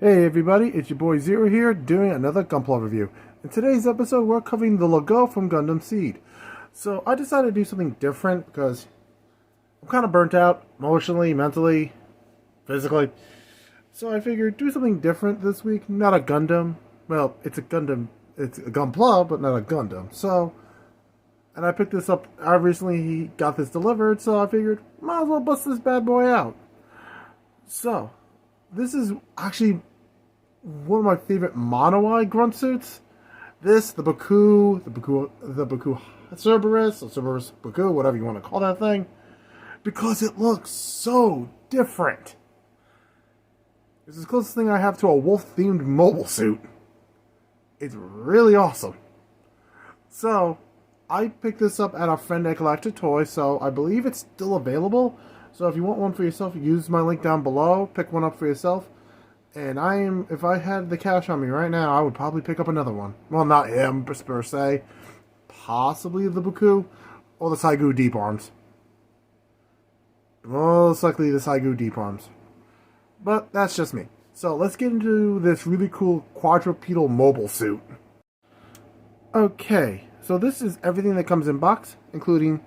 Hey everybody, it's your boy Zero here doing another gunpla review. In today's episode, we're covering the LaGOWE from Gundam Seed. So I decided to do something different because I'm kind of burnt out emotionally, mentally, physically. So I figured do something different this week. Not a Gundam. Well, it's a Gundam. It's a gunpla, but not a Gundam. And I picked this up. I recently got this delivered, so I figured might as well bust this bad boy out. So this is actually one of my favorite mono-eye grunt suits. This, the Baku Cerberus, or Cerberus Baku, whatever you want to call that thing, because it looks so different. It's the closest thing I have to a wolf-themed mobile suit. It's really awesome. So, I picked this up at a friend that collected toys, so I believe it's still available. So if you want one for yourself, use my link down below, pick one up for yourself. And if I had the cash on me right now, I would probably pick up another one. Well, not him per se. Possibly the Baku or the Saigu Deep Arms. Most likely the Saigu Deep Arms. But that's just me. So let's get into this really cool quadrupedal mobile suit. Okay, so this is everything that comes in box, including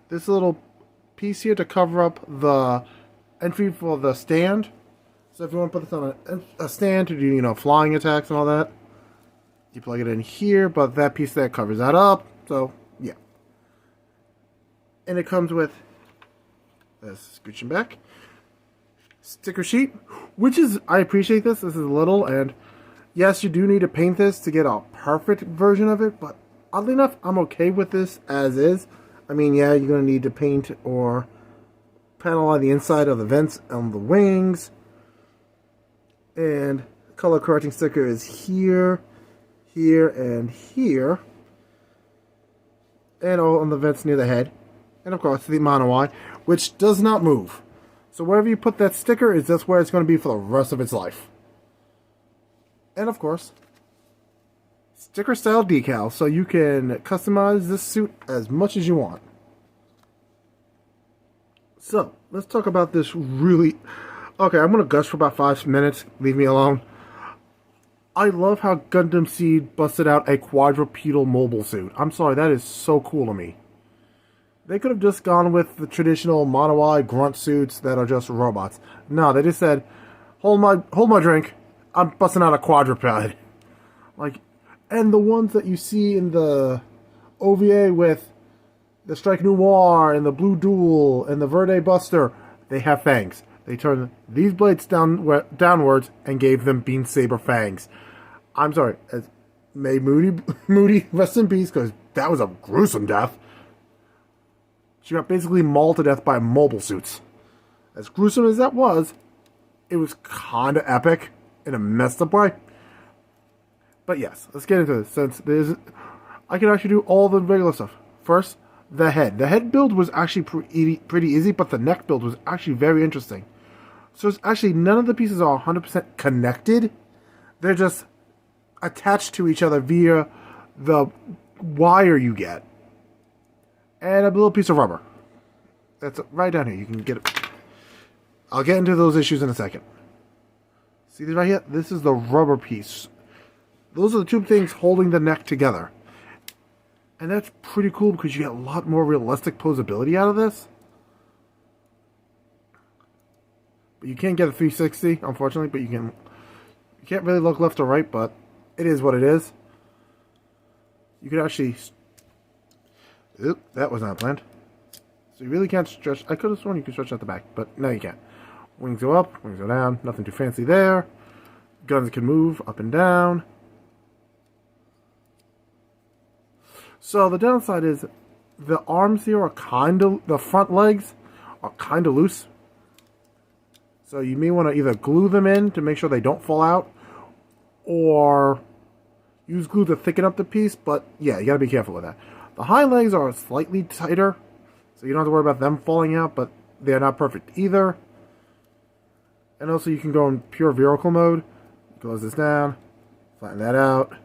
this little piece here to cover up the entry for the stand. So if you want to put this on a stand to do, flying attacks and all that, you plug it in here, but that piece there covers that up. So, yeah. And it comes with this scooching back sticker sheet, which is, I appreciate this. This is little, and yes, you do need to paint this to get a perfect version of it, but oddly enough, I'm okay with this as is. I mean, yeah, you're going to need to paint or panel on the inside of the vents on the wings. And color correcting sticker is here, here, and here. And all on the vents near the head. And of course, the mono-eye, which does not move. So wherever you put that sticker is just where it's going to be for the rest of its life. And of course, sticker style decal, so you can customize this suit as much as you want. So, let's talk about this really... Okay, I'm going to gush for about 5 minutes. Leave me alone. I love how Gundam Seed busted out a quadrupedal mobile suit. I'm sorry, that is so cool to me. They could have just gone with the traditional mono-eye grunt suits that are just robots. No, they just said, hold my drink. I'm busting out a quadruped. And the ones that you see in the OVA with the Strike Noir and the Blue Duel and the Verde Buster, they have fangs. They turned these blades downwards and gave them beam saber fangs. I'm sorry, may Moody rest in peace, because that was a gruesome death. She got basically mauled to death by mobile suits. As gruesome as that was, it was kind of epic in a messed up way. But yes, let's get into this. Since I can actually do all the regular stuff. First, the head. The head build was actually pretty easy, but the neck build was actually very interesting. So it's actually none of the pieces are 100% connected. They're just attached to each other via the wire you get. And a little piece of rubber. That's right down here. You can get it. I'll get into those issues in a second. See this right here? This is the rubber piece. Those are the two things holding the neck together. And that's pretty cool because you get a lot more realistic posability out of this. But you can't get a 360, unfortunately, but you can't really look left or right, but it is what it is. You could actually... Oop, that was not planned. So you really can't stretch... I could have sworn you could stretch out the back, but no, you can't. Wings go up, wings go down, nothing too fancy there. Guns can move up and down. So the downside is the arms here are the front legs are kind of loose. So you may want to either glue them in to make sure they don't fall out, or use glue to thicken up the piece, but yeah, you gotta be careful with that. The hind legs are slightly tighter, so you don't have to worry about them falling out, but they're not perfect either. And also you can go in pure vehicle mode. Close this down, flatten that out.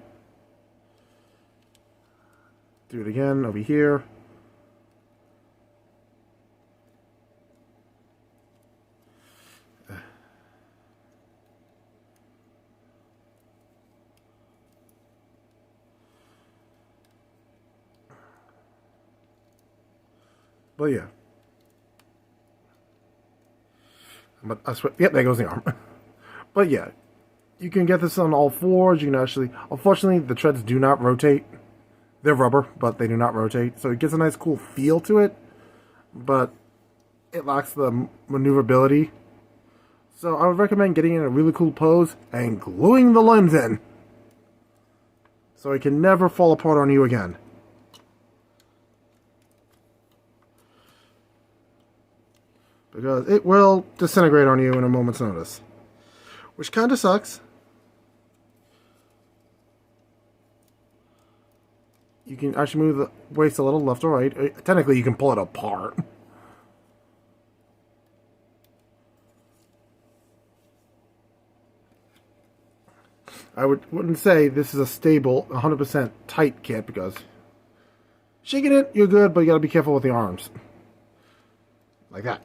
Do it again over here. But yeah. But I swear, yep, there goes the arm. But yeah, you can get this on all fours. You can actually, unfortunately, the treads do not rotate. They're rubber, but they do not rotate. So it gets a nice cool feel to it, but it lacks the maneuverability. So I would recommend getting in a really cool pose and gluing the limbs in, so it can never fall apart on you again. Because it will disintegrate on you in a moment's notice. Which kind of sucks. You can actually move the waist a little left or right. Technically, you can pull it apart. I wouldn't say this is a stable, 100% tight kit, because shaking it, you're good, but you gotta be careful with the arms. Like that.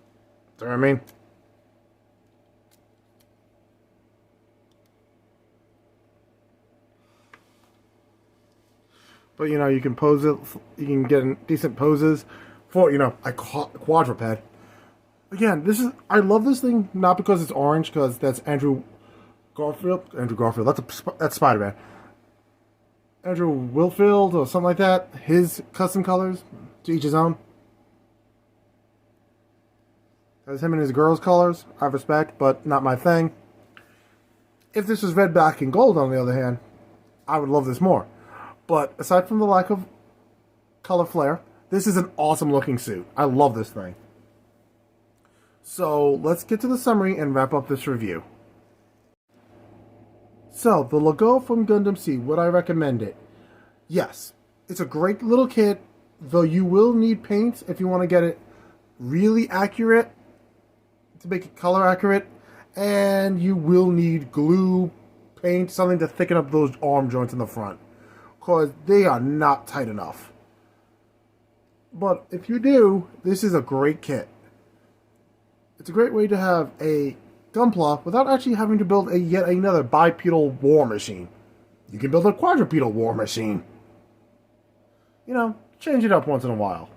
See what I mean? But, you know, you can pose it, you can get in decent poses for, you know, a quadruped. Again, I love this thing, not because it's orange, because that's Andrew Garfield, that's Spider-Man. Andrew Wilfield, or something like that, his custom colors, to each his own. That's him and his girl's colors, I respect, but not my thing. If this was red, black, and gold, on the other hand, I would love this more. But aside from the lack of color flair, this is an awesome looking suit. I love this thing. So let's get to the summary and wrap up this review. So, the LaGOWE from Gundam Seed, would I recommend it? Yes. It's a great little kit, though you will need paints if you want to get it really accurate, to make it color accurate, and you will need glue, paint, something to thicken up those arm joints in the front, because they are not tight enough. But if you do, this is a great kit. It's a great way to have a gunpla without actually having to build yet another bipedal war machine. You can build a quadrupedal war machine. You know, change it up once in a while.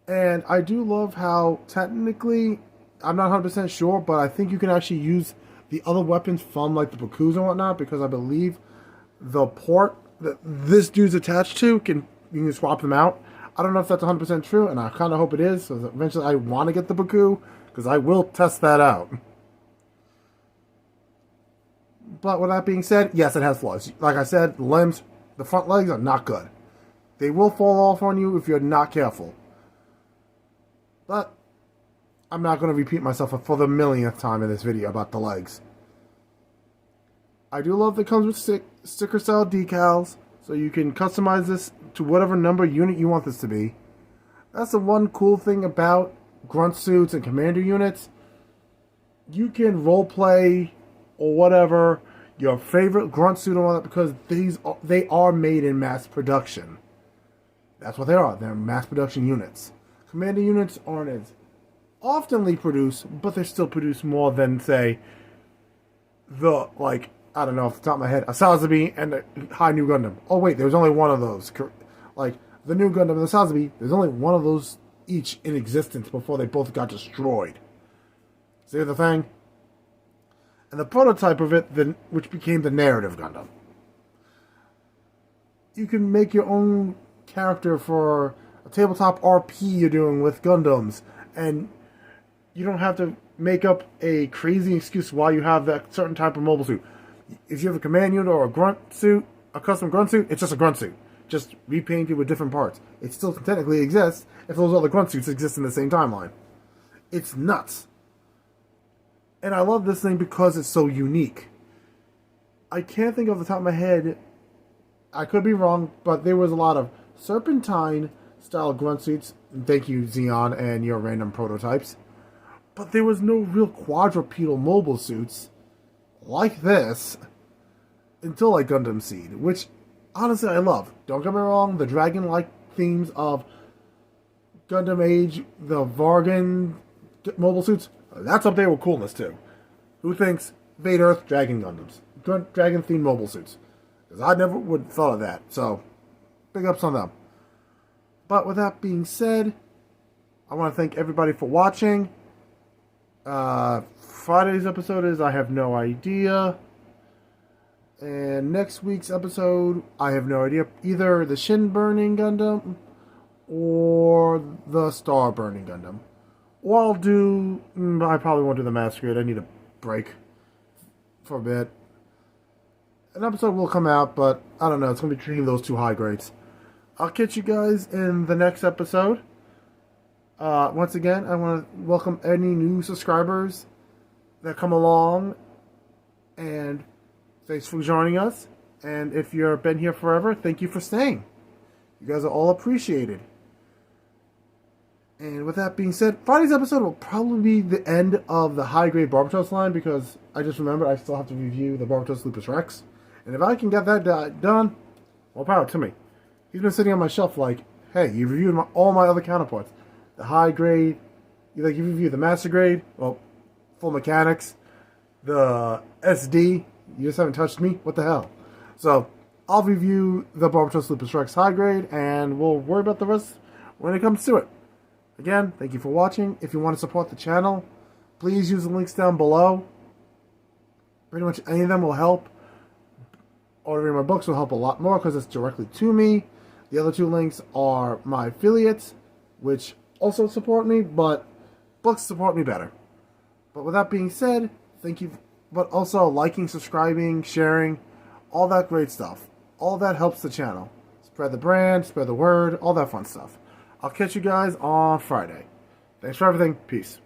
And I do love how, technically, I'm not 100% sure, but I think you can actually use the other weapons from, like, the Bakus and whatnot, because I believe the port that this dude's attached to, you can swap them out. I don't know if that's 100% true, and I kind of hope it is, so eventually I want to get the Baku, because I will test that out. But with that being said, yes, it has flaws. Like I said, the front legs are not good. They will fall off on you if you're not careful. But I'm not going to repeat myself for the millionth time in this video about the legs. I do love that it comes with sticker style decals, so you can customize this to whatever number unit you want this to be. That's the one cool thing about grunt suits and commander units. You can roleplay or whatever your favorite grunt suit and all that, because they are made in mass production. That's what they are. They're mass production units. Commander units aren't as oftenly produced, but they're still produced more than, say, I don't know off the top of my head, a Sazabi and a High New Gundam. Oh wait, there's only one of those. Like, the New Gundam and the Sazabi, there's only one of those each in existence before they both got destroyed. See the thing? And the prototype of it, which became the narrative Gundam. You can make your own character for a tabletop RP you're doing with Gundams, and you don't have to make up a crazy excuse why you have that certain type of mobile suit. If you have a command unit or a grunt suit, a custom grunt suit, it's just a grunt suit. Just repainted with different parts. It still technically exists if those other grunt suits exist in the same timeline. It's nuts. And I love this thing because it's so unique. I can't think off the top of my head, I could be wrong, but there was a lot of serpentine style grunt suits. Thank you, Xeon, and your random prototypes. But there was no real quadrupedal mobile suits like this until like Gundam Seed, which honestly I love. Don't get me wrong, the dragon-like themes of Gundam Age, the Vargan mobile suits, that's up there with coolness too. Who thinks Fate Earth Dragon Gundams? Dragon-themed mobile suits. Because I never would have thought of that, so big ups on them. But with that being said, I want to thank everybody for watching. Friday's episode is I have no idea. And next week's episode, I have no idea. Either the Shin burning Gundam or the Star burning Gundam. Or I'll do... I probably won't do the Masquerade. I need a break for a bit. An episode will come out, but I don't know. It's going to be treating those two high grades. I'll catch you guys in the next episode. Once again, I want to welcome any new subscribers that come along. And thanks for joining us. And if you've been here forever, thank you for staying. You guys are all appreciated. And with that being said, Friday's episode will probably be the end of the high-grade Barbatos line because I just remembered I still have to review the Barbatos Lupus Rex. And if I can get that done, more power to me. He's been sitting on my shelf like, hey, you reviewed all my other counterparts. The high-grade, you reviewed the master grade, well, full mechanics, the SD, you just haven't touched me? What the hell? So, I'll review the Barbatos Lupus Rex high grade, and we'll worry about the rest when it comes to it. Again, thank you for watching. If you want to support the channel, please use the links down below. Pretty much any of them will help. Ordering my books will help a lot more because it's directly to me. The other two links are my affiliates, which also support me, but books support me better. But with that being said, thank you. But also liking, subscribing, sharing, all that great stuff. All that helps the channel. Spread the brand, spread the word, all that fun stuff. I'll catch you guys on Friday. Thanks for everything. Peace.